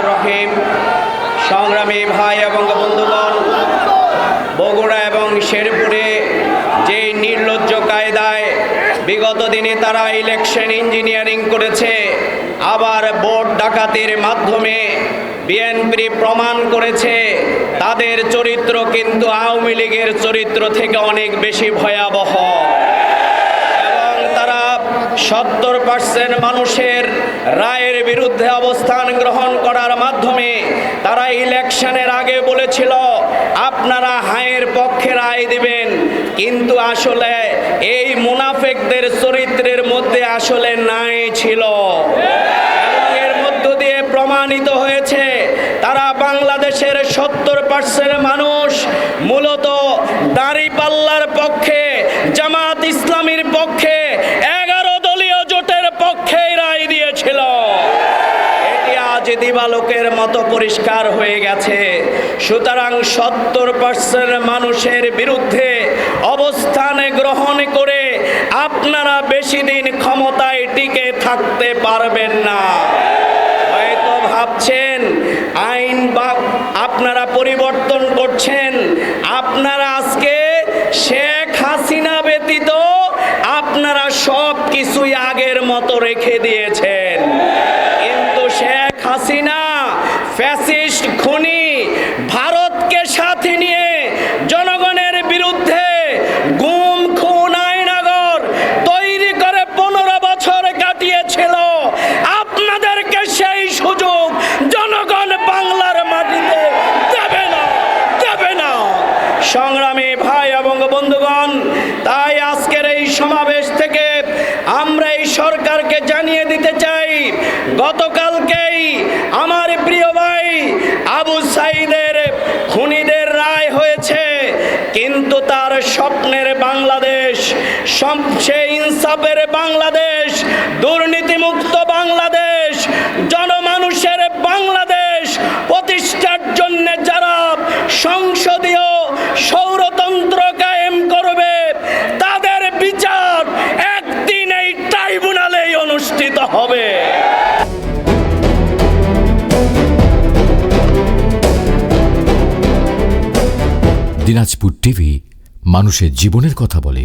রহিম সংগ্রামী ভাই এবং বন্ধুগণ, বগুড়া এবং শেরপুরে যে নির্লজ্জ কায়দায় বিগত দিনে তারা ইলেকশন ইঞ্জিনিয়ারিং করেছে, আবার ভোট ডাকাতির মাধ্যমে বিএনপি প্রমাণ করেছে তাদের চরিত্র কিন্তু আওয়ামী লীগের চরিত্র থেকে অনেক বেশি ভয়াবহ। 70% মানুষের রায়ের বিরুদ্ধে অবস্থান গ্রহণ করার মাধ্যমে তারা ইলেকশনের আগে বলেছিল আপনারা হায়ের পক্ষে রায় দিবেন, কিন্তু আসলে এই মুনাফিকদের চরিত্রের মধ্যে আসলে নাই ছিল এবং এর মধ্য দিয়ে প্রমাণিত হয়েছে তারা বাংলাদেশের 70% মানুষ মূলত দাঁড়িপাল্লার পক্ষে, জামাত ইসলামীর পক্ষে, 11 দলীয় জোটের পক্ষে রায় দিয়েছিল। এটি আজ দিবালোকের মতো পরিষ্কার হয়ে গেছে। সুতরাং 70% মানুষের বিরুদ্ধে অবস্থান গ্রহণ করে আপনারা বেশি দিন ক্ষমতায় টিকে থাকতে পারবেন না। হয়তো ভাবছেন আইন বা আপনারা পরিবর্তন করছেন, আপনারা আজকে শেখ হাসিনা ব্যতীত আপনারা সব কিছুই আগের মতো রেখে দিয়েছেন, কিন্তু শেখ হাসিনা ফ্যাসিস্ট খুনি ভারতকে সাথে নিয়ে জনগণের বিরুদ্ধে গুম খুন আইনাগর তৈরি করে 15 বছর কাটিয়েছিল। আপনাদেরকে সেই সুযোগ জনগণ বাংলার মাটিতে দেবে না, দেবে না। সংগ্রামী ভাই এবং বন্ধুগণ, তাই আজকের এই সমাবেশ থেকে আমরা এই সরকারকে জানিয়ে দিতে চাই, গতকালকেই আমার প্রিয় ভাই আবু সাইদের খুনিদের রায় হয়েছে, কিন্তু তার স্বপ্নের বাংলাদেশ, সবচেয়ে ইনসাফের বাংলাদেশ, দুর্নীতিমুক্ত বাংলাদেশ, জনমানুষের বাংলাদেশ প্রতিষ্ঠার জন্য যারা সংসদীয় স্বৈরতন্ত্র কায়েম করবে তাদের বিচার একদিন এই ট্রাইব্যুনালেই অনুষ্ঠিত হবে। দিনাজপুর টিভি মানুষের জীবনের কথা বলে।